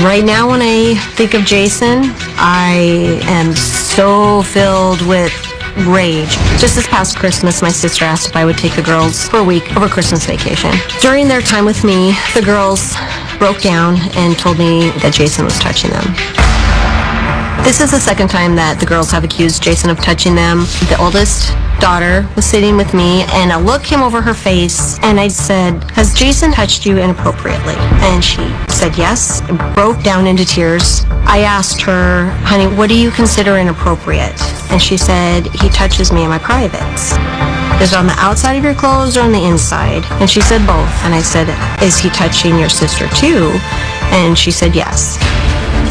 Right now, when I think of Jason, I am so filled with rage. Just this past Christmas, my sister asked if I would take the girls for a week over Christmas vacation. During their time with me, the girls broke down and told me that Jason was touching them. This is the second time that the girls have accused Jason of touching them. The oldest daughter was sitting with me, and a look came over her face, and I said, "Has Jason touched you inappropriately?" And she said yes, and broke down into tears. I asked her, "Honey, what do you consider inappropriate?" And she said, "He touches me in my privates." "Is it on the outside of your clothes or on the inside?" And she said both. And I said, "Is he touching your sister too?" And she said yes.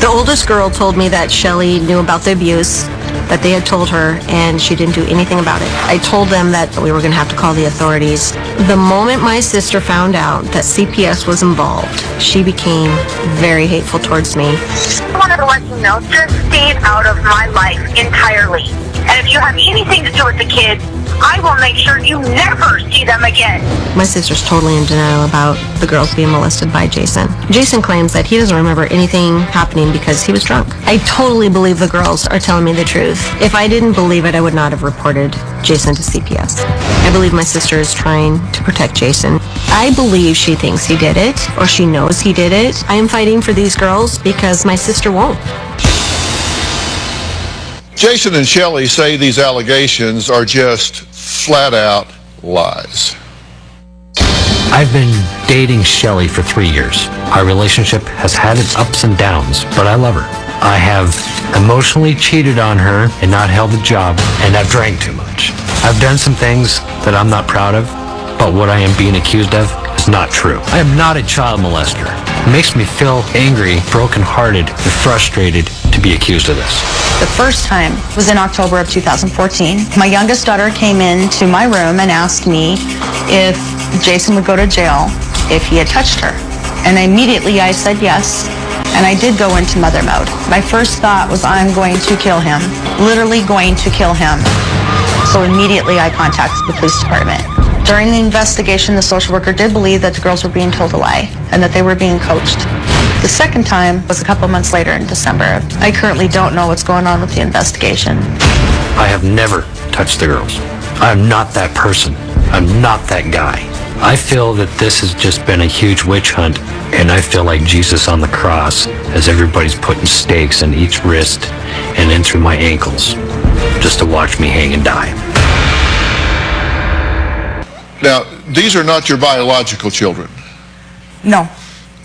The oldest girl told me that Shelly knew about the abuse, that they had told her, and she didn't do anything about it. I told them that we were going to have to call the authorities. The moment my sister found out that CPS was involved, she became very hateful towards me. I wanted to let you know, just stay out of my life entirely. And if you have anything to do with the kids, I will make sure you never see them again. My sister's totally in denial about the girls being molested by Jason. Jason claims that he doesn't remember anything happening because he was drunk. I totally believe the girls are telling me the truth. If I didn't believe it, I would not have reported Jason to CPS. I believe my sister is trying to protect Jason. I believe she thinks he did it, or she knows he did it. I am fighting for these girls because my sister won't. Jason and Shelly say these allegations are just flat-out lies. I've been dating Shelly for 3 years. Our relationship has had its ups and downs, but I love her. I have emotionally cheated on her and not held a job, and I've drank too much. I've done some things that I'm not proud of, but what I am being accused of is not true. I am not a child molester. It makes me feel angry, brokenhearted, and frustrated to be accused of this. The first time was in October of 2014. My youngest daughter came into my room and asked me if Jason would go to jail if he had touched her. And immediately I said yes, and I did go into mother mode. My first thought was, I'm going to kill him, literally going to kill him. So immediately I contacted the police department. During the investigation, the social worker did believe that the girls were being told a lie and that they were being coached. The second time was a couple months later in December. I currently don't know what's going on with the investigation. I have never touched the girls. I am not that person. I'm not that guy. I feel that this has just been a huge witch hunt, and I feel like Jesus on the cross as everybody's putting stakes in each wrist and in through my ankles just to watch me hang and die. Now, these are not your biological children. No,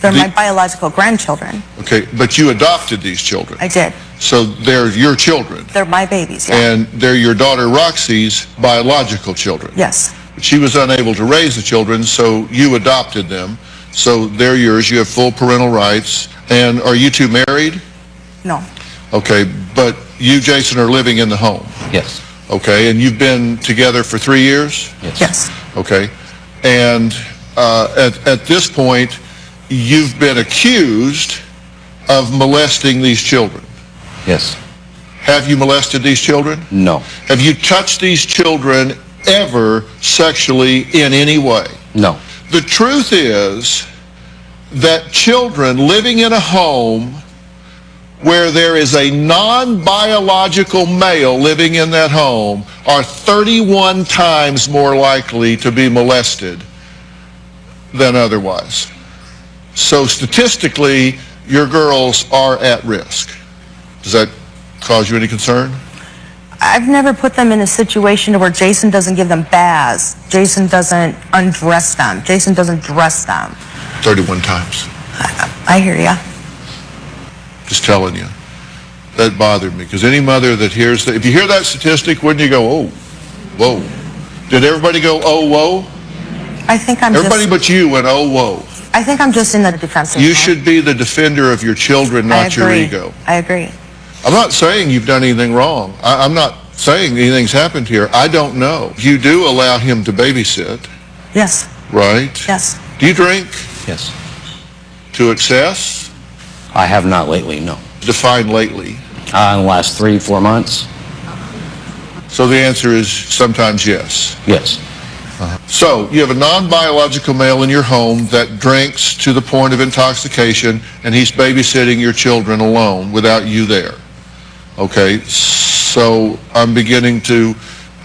they're my biological grandchildren. Okay, but you adopted these children. I did. So they're your children. They're my babies, yeah. And they're your daughter Roxy's biological children. Yes. But she was unable to raise the children, so you adopted them. So they're yours. You have full parental rights. And are you two married? No. Okay, but you, Jason, are living in the home. Yes. Okay, and you've been together for 3 years? Yes. Yes. Okay, and at this point, you've been accused of molesting these children. Yes. Have you molested these children? No. Have you touched these children ever sexually in any way? No. The truth is that children living in a home where there is a non-biological male living in that home are 31 times more likely to be molested than otherwise. So statistically, your girls are at risk. Does that cause you any concern? I've never put them in a situation where Jason doesn't give them baths. Jason doesn't undress them. Jason doesn't dress them. 31 times. I hear ya. Just telling you. That bothered me, because any mother that hears that, if you hear that statistic, wouldn't you go, oh, whoa? Did everybody go, oh, whoa? I think I'm Everybody but you went, oh, whoa. I think I'm just in the defensive You mode. should be the defender of your children, not your ego. I agree. I'm not saying you've done anything wrong. I'm not saying anything's happened here. I don't know. You do allow him to babysit, Yes. right? Yes. Do you drink Yes. to excess? I have not lately, no. Define lately. In the last 3-4 months? So the answer is sometimes yes. Yes. So you have a non-biological male in your home that drinks to the point of intoxication, and he's babysitting your children alone without you there. Okay, so I'm beginning to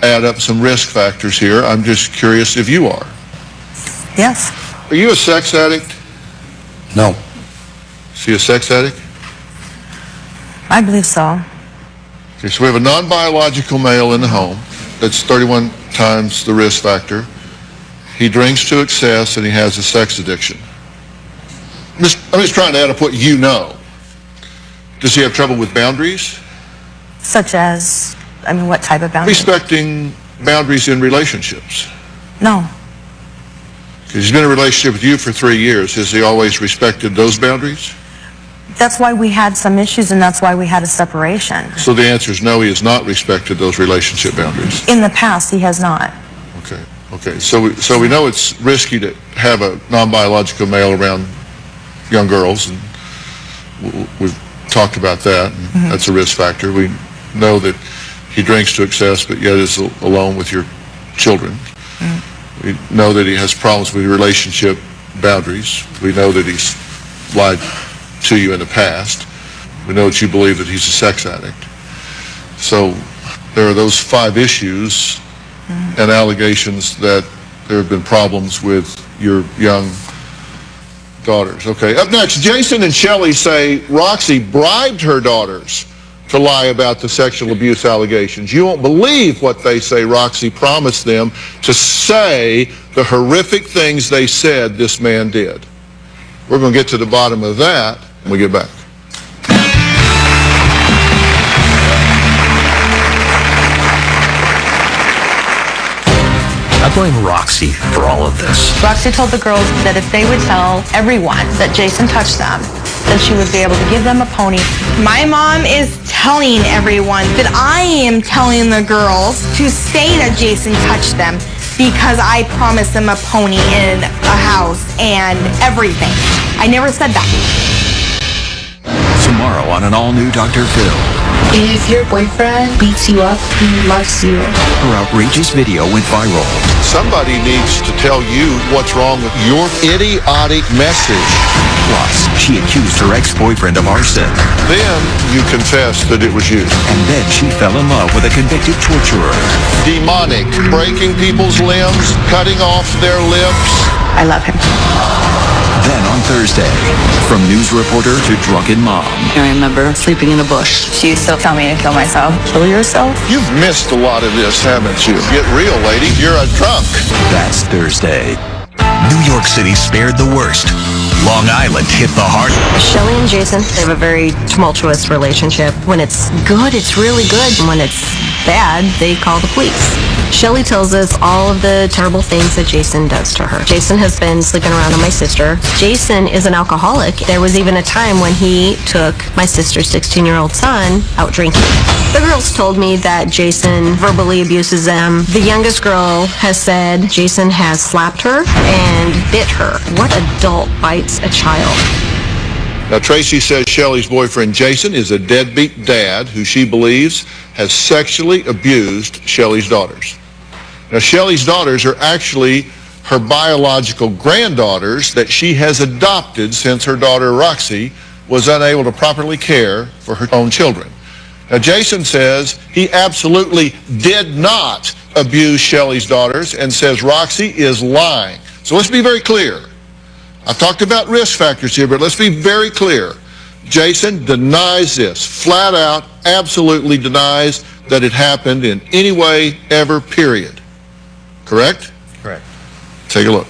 add up some risk factors here. I'm just curious if you are. Yes. Are you a sex addict? No. Is he a sex addict? I believe so. Okay, so we have a non-biological male in the home. That's 31 times the risk factor. He drinks to excess and he has a sex addiction. I'm just trying to add up what you know. Does he have trouble with boundaries? Such as, what type of boundaries? Respecting boundaries in relationships. No. Because he's been in a relationship with you for 3 years. Has he always respected those boundaries? That's why we had some issues, and that's why we had a separation. So the answer is no, he has not respected those relationship boundaries. In the past, he has not. Okay. Okay. So we know it's risky to have a non-biological male around young girls, and we've talked about that. And that's a risk factor. We know that he drinks to excess, but yet is alone with your children. We know that he has problems with relationship boundaries. We know that he's lied to you in the past. We know that you believe that he's a sex addict. So there are those 5 issues and allegations that there have been problems with your young daughters. Okay, up next, Jason and Shelley say Roxy bribed her daughters to lie about the sexual abuse allegations. You won't believe what they say Roxy promised them to say the horrific things they said this man did. We're going to get to the bottom of that when we get back. I blame Roxy for all of this. Roxy told the girls that if they would tell everyone that Jason touched them, then she would be able to give them a pony. My mom is telling everyone that I am telling the girls to say that Jason touched them because I promised them a pony in a house and everything. I never said that. Tomorrow on an all-new Dr. Phil. If your boyfriend beats you up, he loves you. Her outrageous video went viral. Somebody needs to tell you what's wrong with your idiotic message. Plus, she accused her ex-boyfriend of arson. Then you confessed that it was you. And then she fell in love with a convicted torturer. Demonic, breaking people's limbs, cutting off their lips. I love him. Then on Thursday, from news reporter to drunken mom. I remember sleeping in a bush. She used to tell me to kill myself. Kill yourself? You've missed a lot of this, haven't you? Get real, lady. You're a drunk. That's Thursday. New York City spared the worst. Long Island hit the heart. Shelley and Jason, they have a very tumultuous relationship. When it's good, it's really good. And when it's bad, they call the police. Shelley tells us all of the terrible things that Jason does to her. Jason has been sleeping around with my sister. Jason is an alcoholic. There was even a time when he took my sister's 16-year-old son out drinking. The girls told me that Jason verbally abuses them. The youngest girl has said Jason has slapped her and bit her. What adult bites a child? Now, Tracy says Shelley's boyfriend, Jason, is a deadbeat dad who she believes has sexually abused Shelley's daughters. Now, Shelley's daughters are actually her biological granddaughters that she has adopted since her daughter, Roxy, was unable to properly care for her own children. Now, Jason says he absolutely did not abuse Shelley's daughters and says Roxy is lying. So let's be very clear. I've talked about risk factors here, but let's be very clear. Jason denies this, flat out, absolutely denies that it happened in any way, ever, period. Correct? Correct. Take a look.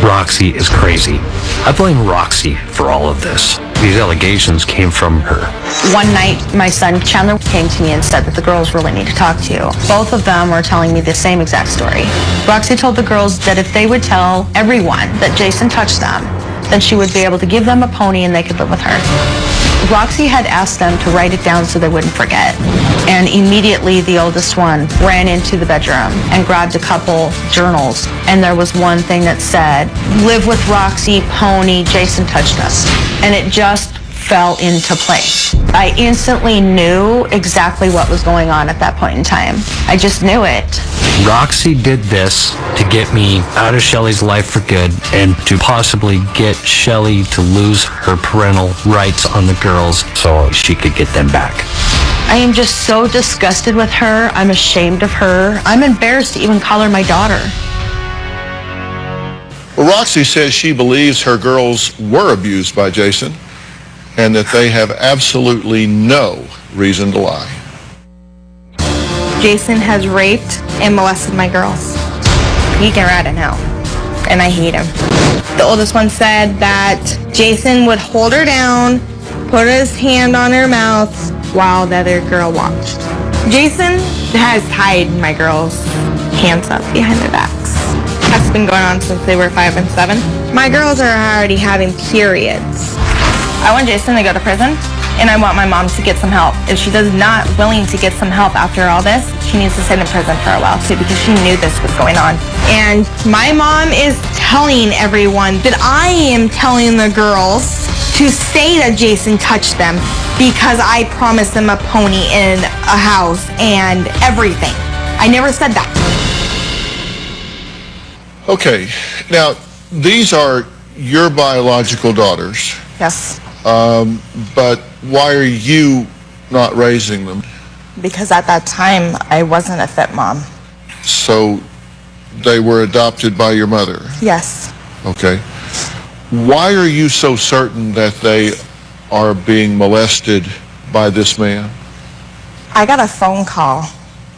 Roxy is crazy. I blame Roxy for all of this. These allegations came from her. One night, my son Chandler came to me and said that the girls really need to talk to you. Both of them were telling me the same exact story. Roxy told the girls that if they would tell everyone that Jason touched them, then she would be able to give them a pony and they could live with her. Roxy had asked them to write it down so they wouldn't forget. And immediately the oldest one ran into the bedroom and grabbed a couple journals. And there was one thing that said, "Live with Roxy, pony, Jason touched us." And it just fell into place. I instantly knew exactly what was going on at that point in time. I just knew it. Roxy did this to get me out of Shelly's life for good and to possibly get Shelly to lose her parental rights on the girls so she could get them back. I am just so disgusted with her. I'm ashamed of her. I'm embarrassed to even call her my daughter. Well, Roxy says she believes her girls were abused by Jason and that they have absolutely no reason to lie. Jason has raped and molested my girls. He can rot in hell, and I hate him. The oldest one said that Jason would hold her down, put his hand on her mouth while the other girl watched. Jason has tied my girls' hands up behind their backs. That's been going on since they were 5 and 7. My girls are already having periods. I want Jason to go to prison, and I want my mom to get some help. If she does not willing to get some help after all this, she needs to sit in prison for a while too, because she knew this was going on. And my mom is telling everyone that I am telling the girls to say that Jason touched them because I promised them a pony in a house and everything. I never said that. Okay, now these are your biological daughters. Yes. But why are you not raising them? Because at that time, I wasn't a fit mom. So they were adopted by your mother? Yes. Okay. Why are you so certain that they are being molested by this man? I got a phone call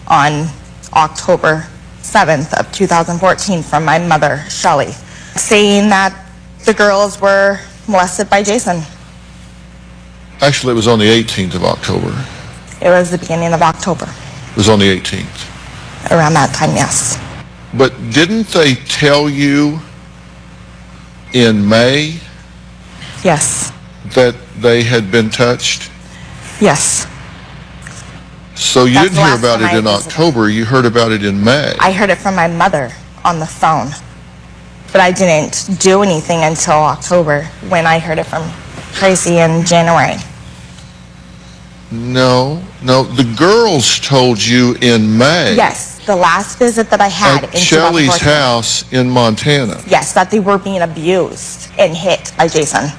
on October 7th of 2014 from my mother, Shelly, saying that the girls were molested by Jason. Actually, it was on the 18th of October. It was the beginning of October. It was on the 18th. Around that time, yes. But didn't they tell you in May? Yes. That they had been touched? Yes. So you didn't hear about it in October, you heard about it in May. I heard it from my mother on the phone, but I didn't do anything until October when I heard it from Tracy in January. No, the girls told you in May. Yes, the last visit that I had at Shelly's house in Montana. Yes, that they were being abused and hit by Jason.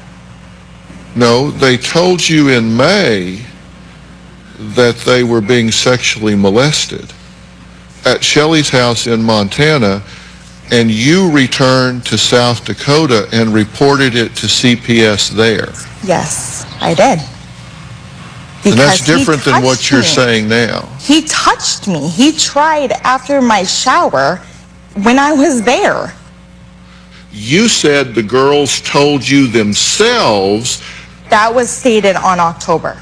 No, they told you in May that they were being sexually molested at Shelly's house in Montana, and you returned to South Dakota and reported it to CPS there. Yes, I did. And that's different than what you're saying now. He touched me. He tried after my shower when I was there. You said the girls told you themselves. That was stated on October.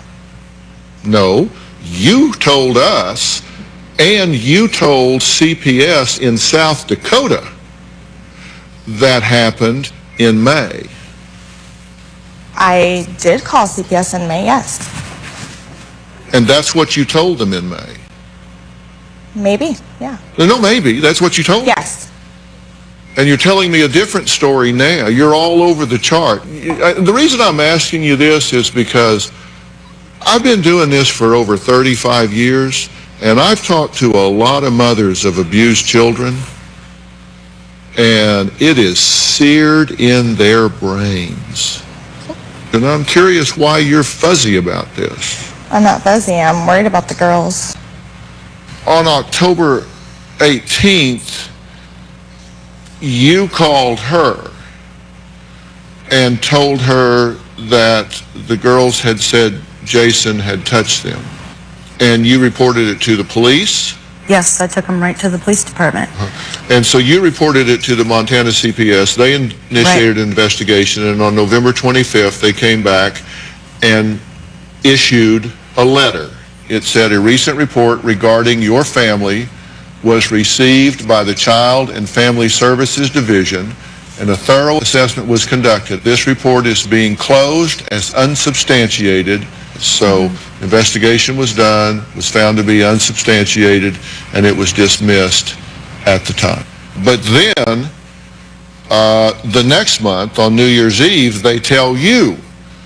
No, you told us, and you told CPS in South Dakota that happened in May. I did call CPS in May, yes. And that's what you told them in May? Maybe, yeah. No, maybe. That's what you told them? Yes. And you're telling me a different story now. You're all over the chart. The reason I'm asking you this is because I've been doing this for over 35 years, and I've talked to a lot of mothers of abused children, and it is seared in their brains. And I'm curious why you're fuzzy about this. I'm not fuzzy. I'm worried about the girls. On October 18th, you called her and told her that the girls had said Jason had touched them. And you reported it to the police? Yes, I took them right to the police department. And so you reported it to the Montana CPS. They initiated an investigation, and on November 25th, they came back and issued a letter. It said a recent report regarding your family was received by the Child and Family Services Division, and a thorough assessment was conducted. This report is being closed as unsubstantiated. So investigation was done, was found to be unsubstantiated, and it was dismissed at the time. But then, the next month, on New Year's Eve, they tell you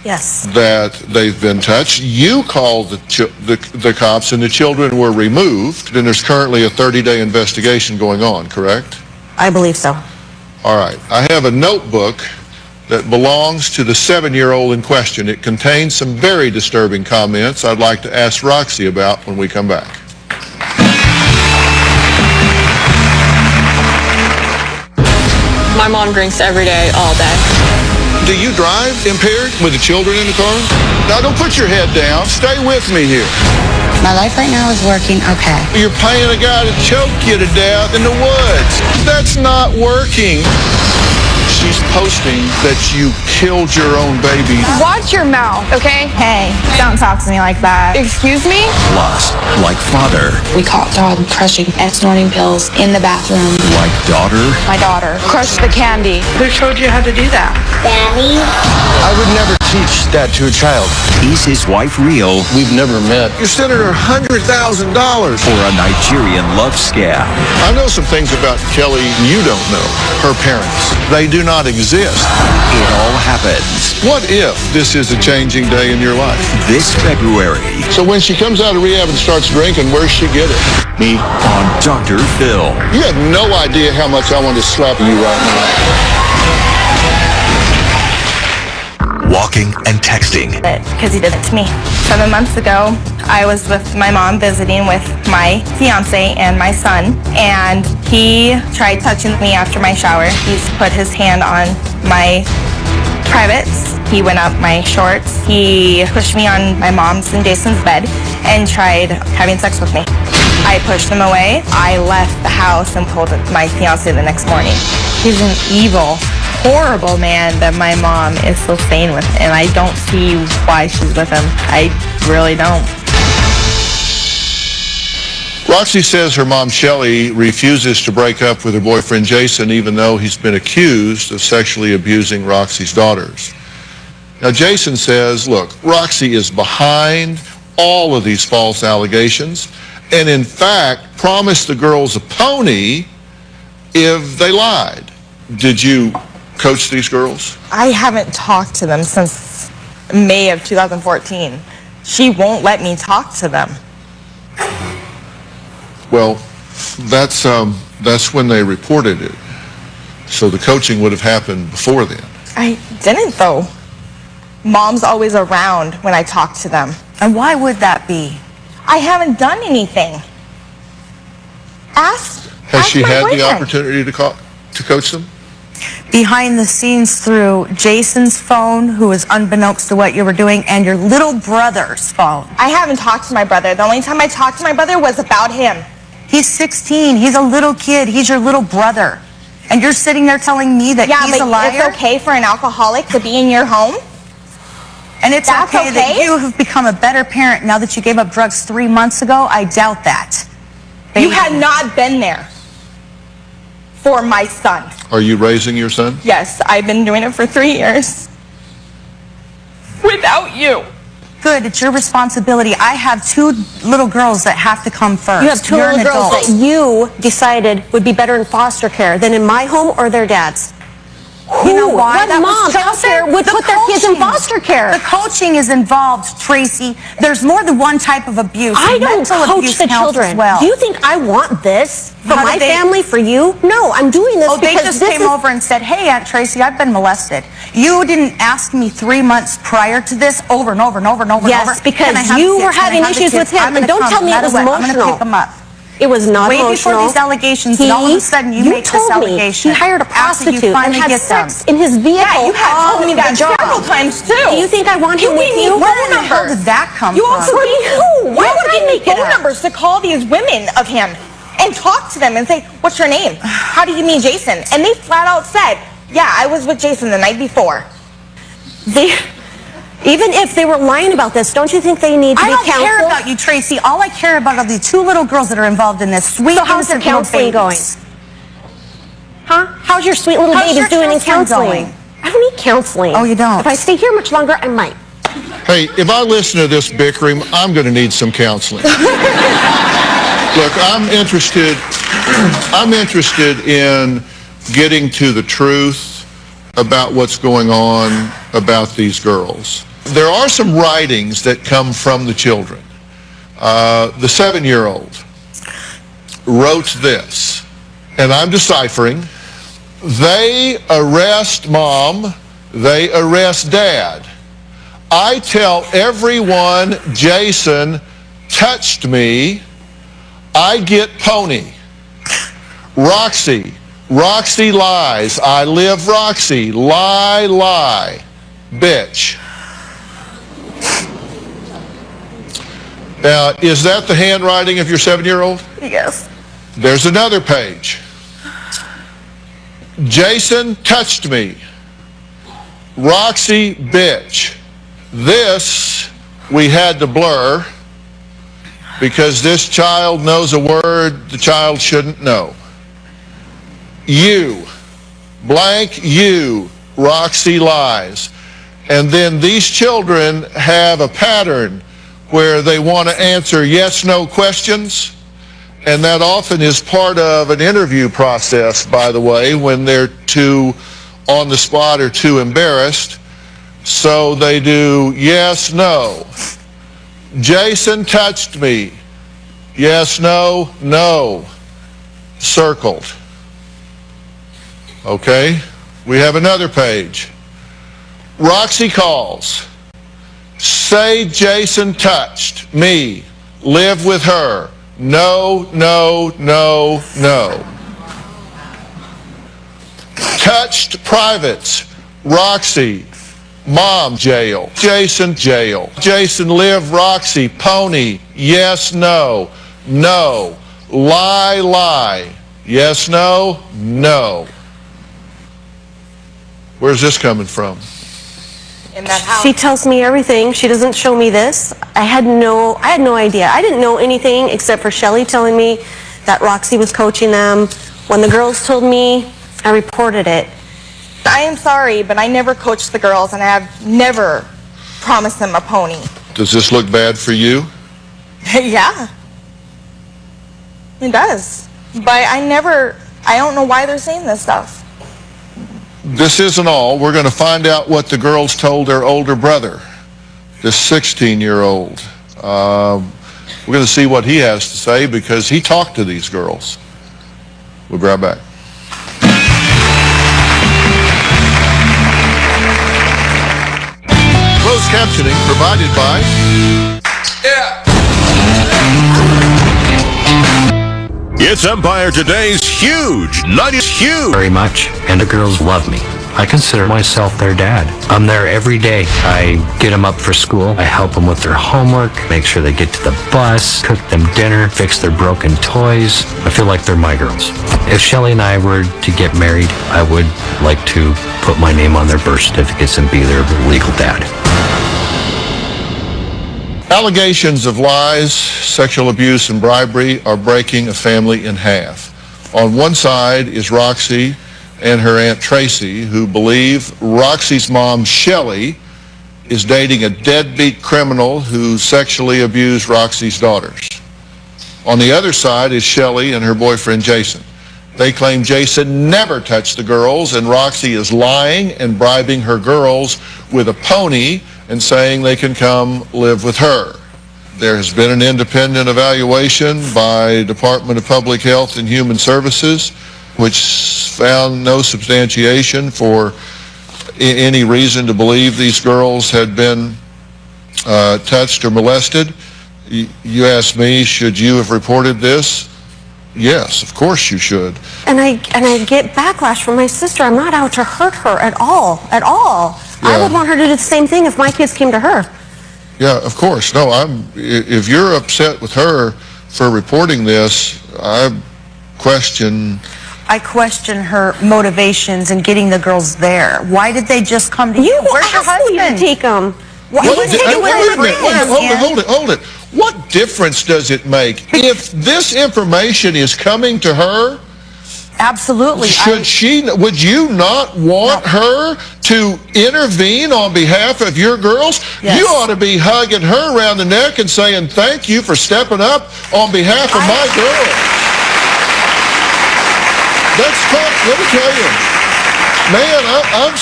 Yes. that they've been touched. You called the cops, and the children were removed, and there's currently a 30-day investigation going on, correct? I believe so. All right. I have a notebook that belongs to the 7-year-old in question. It contains some very disturbing comments I'd like to ask Roxy about when we come back. My mom drinks every day, all day. Do you drive impaired with the children in the car? Now, don't put your head down. Stay with me here. My life right now is working okay. You're paying a guy to choke you to death in the woods. That's not working. She's posting that you killed your own baby. Watch your mouth, okay? Hey, don't talk to me like that. Excuse me? Plus, like father, We caught Todd crushing and snorting pills in the bathroom. like daughter, My daughter crushed the candy. Who showed you how to do that? I would never teach that to a child. is his wife real We've never met. You're sending her $100,000. or a Nigerian love scam? I know some things about Kelly you don't know. Her parents. They do not exist. It all happens What if this is a changing day in your life? this February So when she comes out of rehab and starts drinking, where's she get it? Me. on Dr. Phil. You have no idea how much I want to slap you right now. Walking and texting. Because he did it to me. 7 months ago, I was with my mom visiting with my fiance and my son, and he tried touching me after my shower. He's put his hand on my privates. He went up my shorts. He pushed me on my mom's and Jason's bed and tried having sex with me. I pushed him away. I left the house and told my fiance the next morning. He's an evil, horrible man that my mom is still staying with, and I don't see why she's with him. I really don't. Roxy says her mom, Shelley, refuses to break up with her boyfriend, Jason, even though he's been accused of sexually abusing Roxy's daughters. Now, Jason says, look, Roxy is behind all of these false allegations and, in fact, promised the girls a pony if they lied. Did you coach these girls? I haven't talked to them since May of 2014. She won't let me talk to them. Well, that's when they reported it. So the coaching would have happened before then. I didn't, though. Mom's always around when I talk to them. And why would that be? I haven't done anything. Ask Has she my had the boyfriend. opportunity to coach them? Behind the scenes through Jason's phone, who was unbeknownst to what you were doing, and your little brother's phone. I haven't talked to my brother. The only time I talked to my brother was about him. He's 16. He's a little kid. He's your little brother. And you're sitting there telling me that he's a liar? It's okay for an alcoholic to be in your home? And it's That's okay that okay? you have become a better parent now that you gave up drugs 3 months ago? I doubt that. You had not been there for my son. Are you raising your son? Yes, I've been doing it for 3 years. Without you. Good, it's your responsibility. I have 2 little girls that have to come first. You have 2 You're little an girls adult. that you decided would be better in foster care than in my home or their dad's. You know why? What That was mom out Chelsea. there would The put their kids in coaching. foster care? The coaching is involved, Tracy. There's more than one type of abuse. I don't Mental coach abuse the counts children. as well. Do you think I want this for How my did they- family, for you? No, I'm doing this Oh, they because just this came is... over and said, hey, Aunt Tracy, I've been molested. You didn't ask me 3 months prior to this over and over and over and over and over. Yes, because Can I have you the were kids? Can I having have the issues kids? with him. I'm gonna And don't come tell me no it was matter what. I'm emotional. going to pick them up. It was not Way emotional. before these allegations, and all of a sudden you make this told me allegation. he hired a after you prostitute and finally had get them. sex in his vehicle. Yeah, you have on told me the that job. several times, too. Do you think I want him with you? Where in the hell did that come You from? also From gave who? me, Why you also would I gave me make it phone up? numbers to call these women of him and talk to them and say, what's your name? How do you meet Jason? And they flat out said, yeah, I was with Jason the night before. Even if they were lying about this, don't you think they need to I be don't counseled? care about you, Tracy. All I care about are the 2 little girls that are involved in this. Sweet, So how's their innocent little counseling going? babies. Huh? How's your sweet little How's babies your doing in counseling counseling? going? I don't need counseling. Oh, you don't? If I stay here much longer, I might. Hey, if I listen to this bickering, I'm going to need some counseling. Look, I'm interested in getting to the truth about what's going on about these girls. There are some writings that come from the children. The 7-year-old wrote this, and I'm deciphering. They arrest mom, they arrest dad. I tell everyone Jason touched me, I get pony. Roxy lies, I live Roxy, lie, bitch. Now, is that the handwriting of your 7-year-old? Yes. There's another page. Jason touched me. Roxy, bitch. This we had to blur because this child knows a word the child shouldn't know. You, blank you, Roxy lies. And then these children have a pattern where they want to answer yes-no questions, and that often is part of an interview process, by the way, when they're too on the spot or too embarrassed. So they do yes, no. Jason touched me. Yes, no, no. Circled. Okay, we have another page. Roxy calls. Say Jason touched me. Live with her. No, no, no, no. Touched privates. Roxy. Mom, jail. Jason, jail. Jason, live, Roxy. Pony. Yes, no. No. Lie. Yes, no. No. Where's this coming from? In that house. She tells me everything. She doesn't show me this. I had no idea. I didn't know anything except for Shelly telling me that Roxy was coaching them. When the girls told me, I reported it. I am sorry, but I never coached the girls, and I have never promised them a pony. Does this look bad for you? Yeah. It does. But I don't know why they're saying this stuff. This isn't all. We're going to find out what the girls told their older brother, this 16-year-old. We're going to see what he has to say because he talked to these girls. We'll be right back. Closed captioning provided by... It's Empire Today's huge, 90s huge. Very much, and the girls love me. I consider myself their dad. I'm there every day. I get them up for school. I help them with their homework, make sure they get to the bus, cook them dinner, fix their broken toys. I feel like they're my girls. If Shelly and I were to get married, I would like to put my name on their birth certificates and be their legal dad. Allegations of lies, sexual abuse, and bribery are breaking a family in half. On one side is Roxy and her Aunt Tracy, who believe Roxy's mom, Shelly, is dating a deadbeat criminal who sexually abused Roxy's daughters. On the other side is Shelly and her boyfriend, Jason. They claim Jason never touched the girls, and Roxy is lying and bribing her girls with a pony and saying they can come live with her. There has been an independent evaluation by Department of Public Health and Human Services, which found no substantiation for any reason to believe these girls had been touched or molested. You asked me, should you have reported this? Yes, of course you should. And I get backlash from my sister. I'm not out to hurt her at all. Yeah. I would want her to do the same thing if my kids came to her. Yeah, of course. No, if you're upset with her for reporting this, I question her motivations in getting the girls there. Why did they just come to you? Where's your husband? You to take them. Wait a minute, hold it. What difference does it make if this information is coming to her? Absolutely. Would you not want her to intervene on behalf of your girls? Yes. You ought to be hugging her around the neck and saying, thank you for stepping up on behalf of my girls. Let me tell you. Man,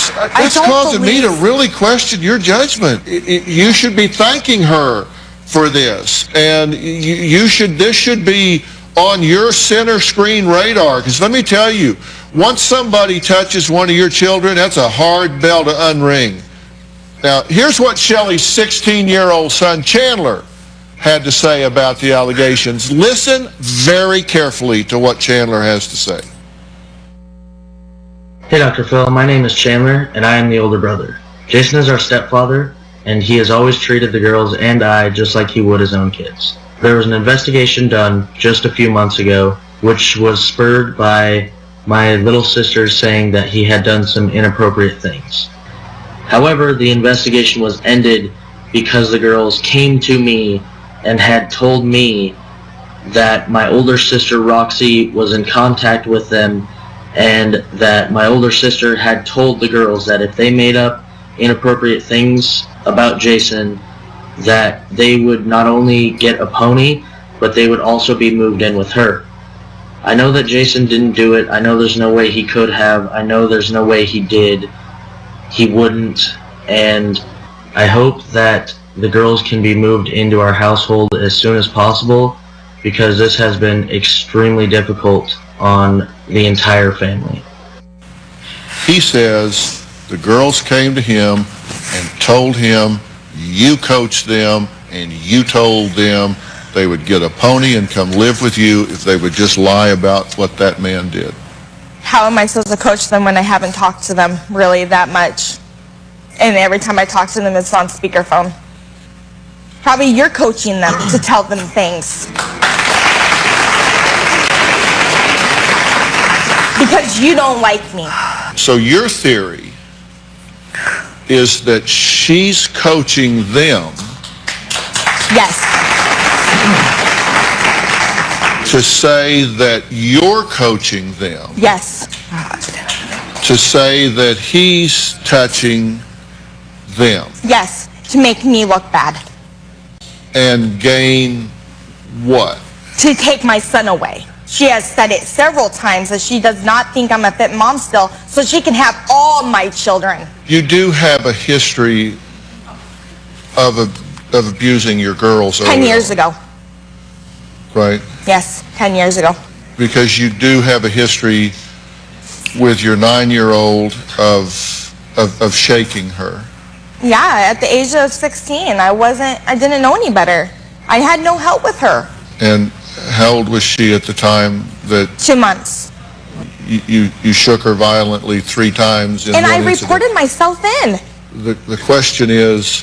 it's causing me to really question your judgment. You should be thanking her for this, and this should be on your center screen radar, because let me tell you, once somebody touches one of your children, that's a hard bell to unring. Now, here's what Shelley's 16-year-old son, Chandler, had to say about the allegations. Listen very carefully to what Chandler has to say. Hey, Dr. Phil, my name is Chandler, and I am the older brother. Jason is our stepfather, and he has always treated the girls and I just like he would his own kids. There was an investigation done just a few months ago, which was spurred by my little sister saying that he had done some inappropriate things. However, the investigation was ended because the girls came to me and had told me that my older sister Roxy was in contact with them, and that my older sister had told the girls that if they made up inappropriate things about Jason, that they would not only get a pony, but they would also be moved in with her. I know that Jason didn't do it. I know there's no way he could have. I know there's no way he did. He wouldn't. And I hope that the girls can be moved into our household as soon as possible, because this has been extremely difficult on the entire family. He says the girls came to him and told him, you coached them and you told them they would get a pony and come live with you if they would just lie about what that man did. How am I supposed to coach them when I haven't talked to them really that much? And every time I talk to them, it's on speakerphone. Probably you're coaching them to tell them things. Because you don't like me. So your theory is that she's coaching them. Yes. To say that you're coaching them. Yes. To say that he's touching them. Yes. To make me look bad. And gain what? To take my son away. She has said it several times that she does not think I'm a fit mom still, so she can have all my children. You do have a history of abusing your girls. 10 years ago. Right? Yes, 10 years ago. Because you do have a history with your 9-year-old of shaking her. Yeah, at the age of 16, I didn't know any better. I had no help with her. And how old was she at the time that... 2 months. You shook her violently 3 times in and one I incident. reported myself in. The question is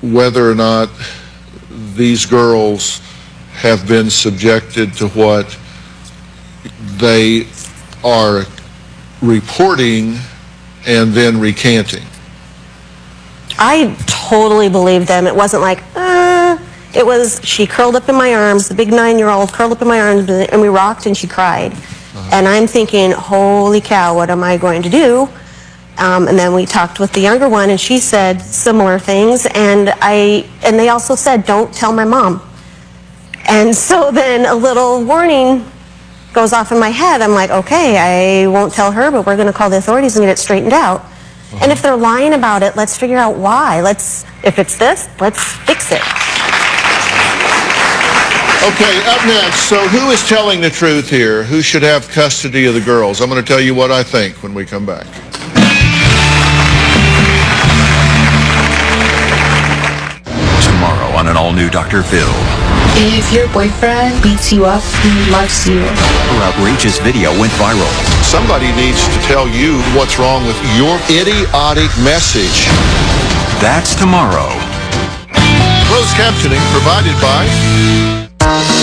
whether or not these girls have been subjected to what they are reporting and then recanting. I totally believed them. It wasn't like, it was, she curled up in my arms, the big 9-year-old curled up in my arms, and we rocked and she cried. And I'm thinking, holy cow, what am I going to do? And then we talked with the younger one, and she said similar things, and they also said, don't tell my mom. And so then a little warning goes off in my head. I'm like, okay, I won't tell her, but we're going to call the authorities and get it straightened out. And if they're lying about it, let's figure out why. If it's this, let's fix it. Okay, up next, so who is telling the truth here? Who should have custody of the girls? I'm going to tell you what I think when we come back. Tomorrow on an all-new Dr. Phil. If your boyfriend beats you up, he loves you. Her outrageous video went viral. Somebody needs to tell you what's wrong with your idiotic message. That's tomorrow. Closed captioning provided by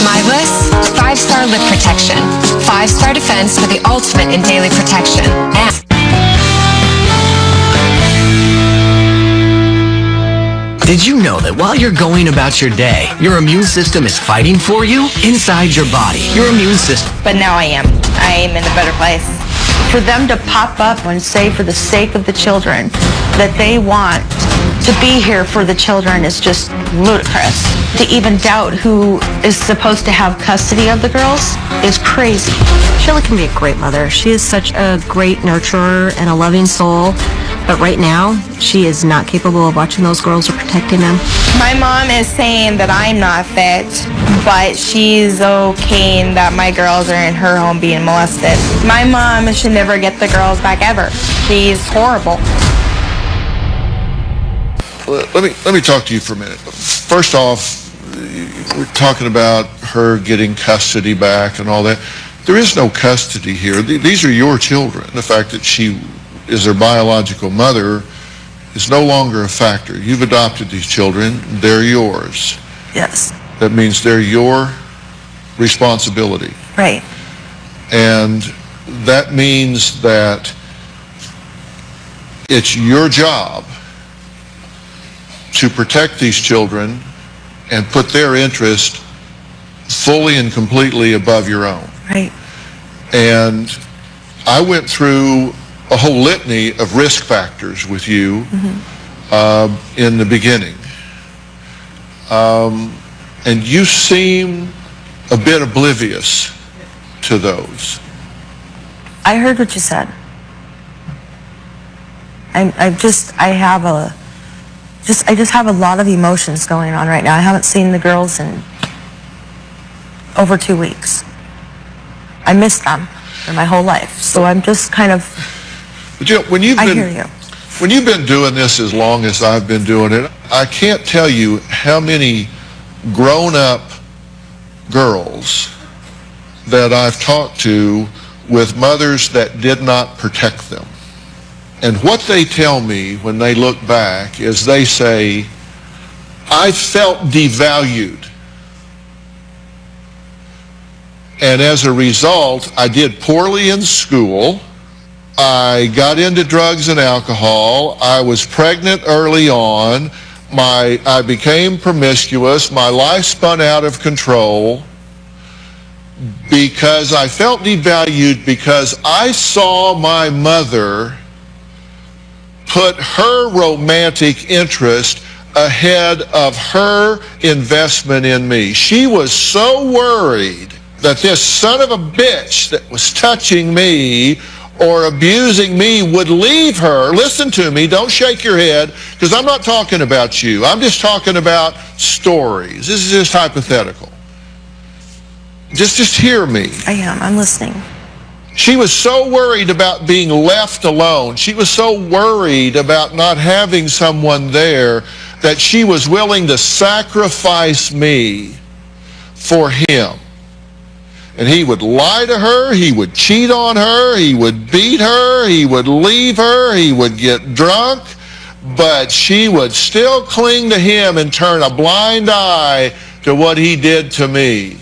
MyBliss 5-star lip protection. 5-star defense for the ultimate in daily protection. Did you know that while you're going about your day, your immune system is fighting for you inside your body? Your immune system. But now I am in a better place. For them to pop up and say, for the sake of the children, that they want To be here for the children is just ludicrous. To even doubt who is supposed to have custody of the girls is crazy. Shelly can be a great mother. She is such a great nurturer and a loving soul. But right now, she is not capable of watching those girls or protecting them. My mom is saying that I'm not fit, but she's okay that my girls are in her home being molested. My mom should never get the girls back ever. She's horrible. Let me talk to you for a minute. First off, we're talking about her getting custody back and all that. There is no custody here. These are your children. The fact that she is their biological mother is no longer a factor. You've adopted these children. They're yours. Yes. That means they're your responsibility. Right. And that means that it's your job to protect these children and put their interest fully and completely above your own. Right. And I went through a whole litany of risk factors with you in the beginning. And you seem a bit oblivious to those. I heard what you said. I just have a lot of emotions going on right now. I haven't seen the girls in over 2 weeks. I miss them for my whole life. So I'm just kind of, But you know, when you've I hear you. When you've been doing this as long as I've been doing it, I can't tell you how many grown-up girls that I've talked to with mothers that did not protect them. And what they tell me when they look back is they say, I felt devalued. And as a result, I did poorly in school. I got into drugs and alcohol. I was pregnant early on. I became promiscuous. My life spun out of control because I felt devalued because I saw my mother put her romantic interest ahead of her investment in me. She was so worried that this son of a bitch that was touching me or abusing me would leave her. Listen to me, don't shake your head, because I'm not talking about you. I'm just talking about stories. This is just hypothetical. Just hear me. I am. I'm listening. She was so worried about being left alone. She was so worried about not having someone there that she was willing to sacrifice me for him. And he would lie to her, he would cheat on her, he would beat her, he would leave her, he would get drunk, but she would still cling to him and turn a blind eye to what he did to me.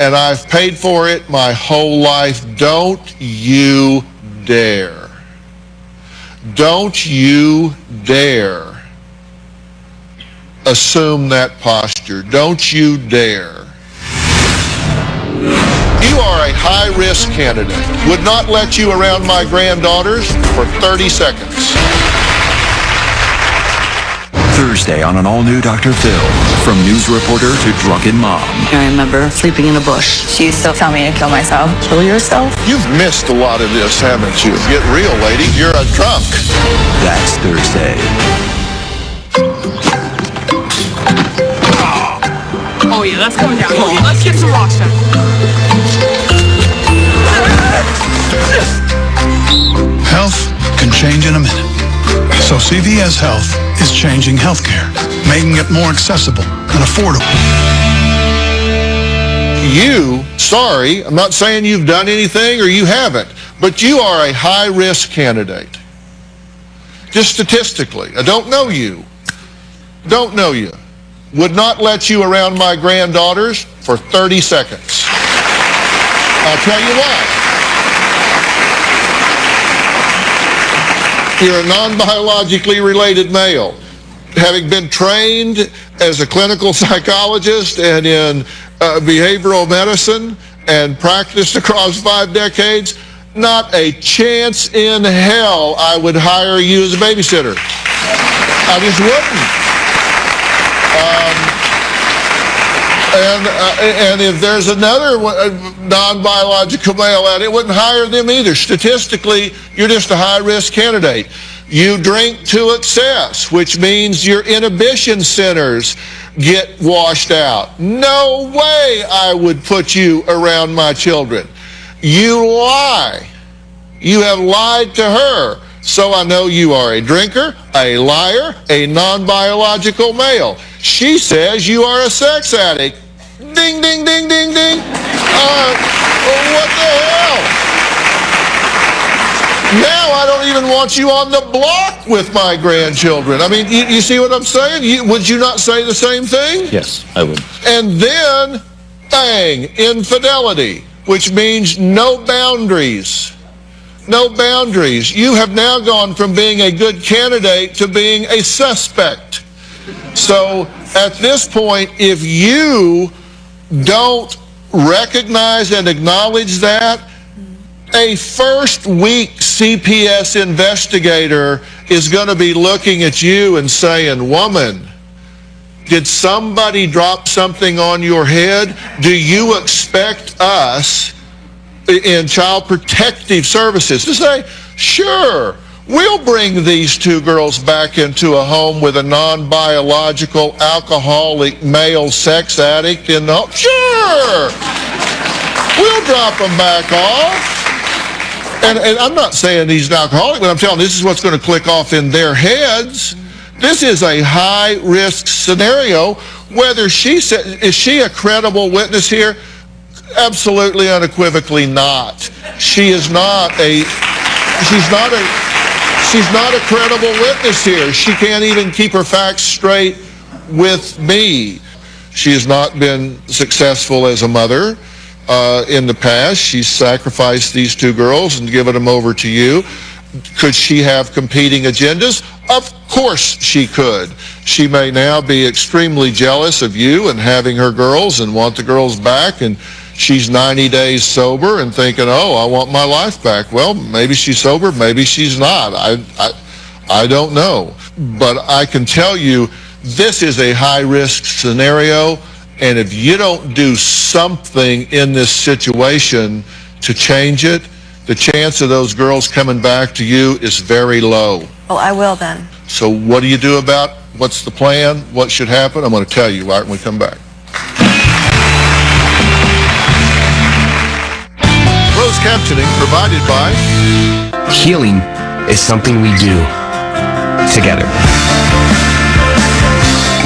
And I've paid for it my whole life. Don't you dare. Don't you dare assume that posture. Don't you dare. You are a high-risk candidate. Would not let you around my granddaughters for 30 seconds. Thursday on an all-new Dr. Phil. From news reporter to drunken mom. I remember sleeping in a bush. She used to tell me to kill myself. Kill yourself? You've missed a lot of this, haven't you? Get real, lady. You're a drunk. That's Thursday. Oh yeah, that's coming down. Oh, yeah. Let's get some rocks down. Health can change in a minute. So CVS Health is changing healthcare, making it more accessible and affordable. Sorry, I'm not saying you've done anything or you haven't, but you are a high-risk candidate. Just statistically. I don't know you. Don't know you. Would not let you around my granddaughters for 30 seconds. I'll tell you why. You're a non-biologically related male. Having been trained as a clinical psychologist and in behavioral medicine and practiced across 5 decades, not a chance in hell I would hire you as a babysitter. I just wouldn't. And if there's another non-biological male out, it wouldn't hire them either. Statistically, you're just a high-risk candidate. You drink to excess, which means your inhibition centers get washed out. No way I would put you around my children. You lie. You have lied to her. So I know you are a drinker, a liar, a non-biological male. She says you are a sex addict. Ding, ding, ding, ding, ding. What the hell? Now I don't even want you on the block with my grandchildren. I mean, you see what I'm saying? Would you not say the same thing? Yes, I would. And then, bang, infidelity, which means no boundaries. No boundaries. You have now gone from being a good candidate to being a suspect. So at this point, if you don't recognize and acknowledge that, a first-week CPS investigator is going to be looking at you and saying, woman, did somebody drop something on your head? Do you expect us in Child Protective Services to say, sure, we'll bring these two girls back into a home with a non-biological alcoholic male sex addict in the home? Sure! We'll drop them back off. And I'm not saying he's an alcoholic, but I'm telling you, this is what's going to click off in their heads. This is a high-risk scenario. Whether is she a credible witness here? Absolutely, unequivocally not. She's not a credible witness here. She can't even keep her facts straight with me. She has not been successful as a mother in the past. She's sacrificed these two girls and given them over to you. Could she have competing agendas? Of course she could. She may now be extremely jealous of you and having her girls and want the girls back, and she's 90 days sober and thinking, oh, I want my life back. Well, maybe she's sober, maybe she's not. I don't know. But I can tell you, this is a high-risk scenario, and if you don't do something in this situation to change it, the chance of those girls coming back to you is very low. Well, I will then. So what do you do about, what's the plan, what should happen? I'm going to tell you right when we come back. Closed captioning provided by... Healing is something we do together.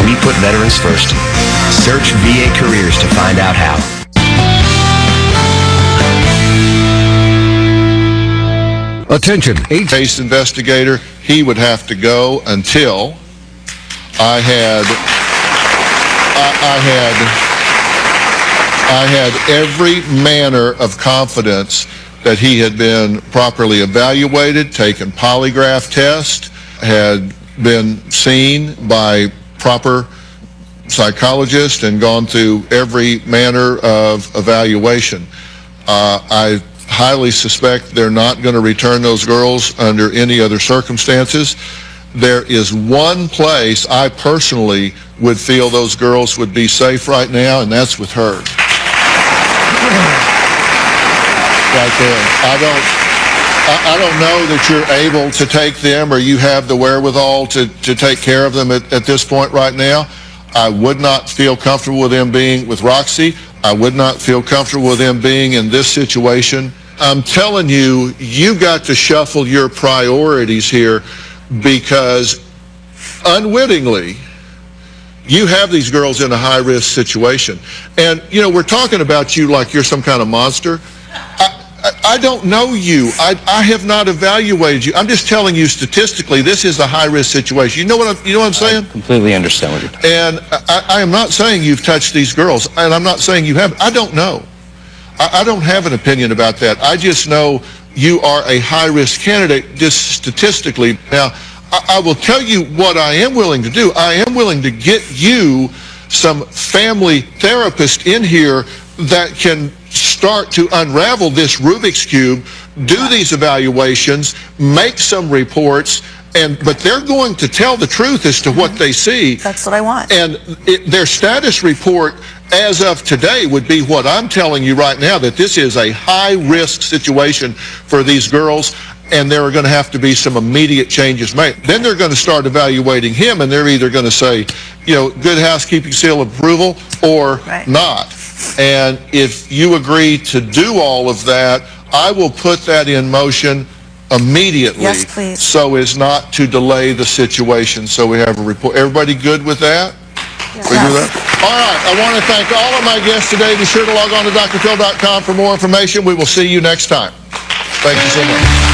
We put veterans first. Search VA Careers to find out how. Attention, case investigator, he would have to go until I had every manner of confidence that he had been properly evaluated, taken polygraph test, had been seen by proper psychologists and gone through every manner of evaluation. I highly suspect they're not going to return those girls under any other circumstances. There is one place I personally would feel those girls would be safe right now, and that's with her. Right there. I don't know that you're able to take them or you have the wherewithal to take care of them at this point right now. I would not feel comfortable with them being with Roxy. I would not feel comfortable with them being in this situation. I'm telling you, you got to shuffle your priorities here, because unwittingly, you have these girls in a high-risk situation. And, you know, we're talking about you like you're some kind of monster. I don't know you. I have not evaluated you. I'm just telling you statistically, this is a high-risk situation. You know what I'm saying? I completely understand what you're talking about. And I am not saying you've touched these girls, and I'm not saying you haven't. I don't know. I don't have an opinion about that. I just know you are a high-risk candidate just statistically. Now, I will tell you what I am willing to do. I am willing to get you some family therapist in here that can start to unravel this Rubik's Cube, do these evaluations, make some reports, but they're going to tell the truth as to what they see. That's what I want. And their status report as of today would be what I'm telling you right now, that this is a high-risk situation for these girls, and there are going to have to be some immediate changes made. Then they're going to start evaluating him, and they're either going to say, good housekeeping seal of approval or not. And if you agree to do all of that, I will put that in motion immediately. Yes, please. So as not to delay the situation. So we have a report. Everybody good with that? Yes. We do that? All right. I want to thank all of my guests today. Be sure to log on to drphil.com for more information. We will see you next time. Thank you so much.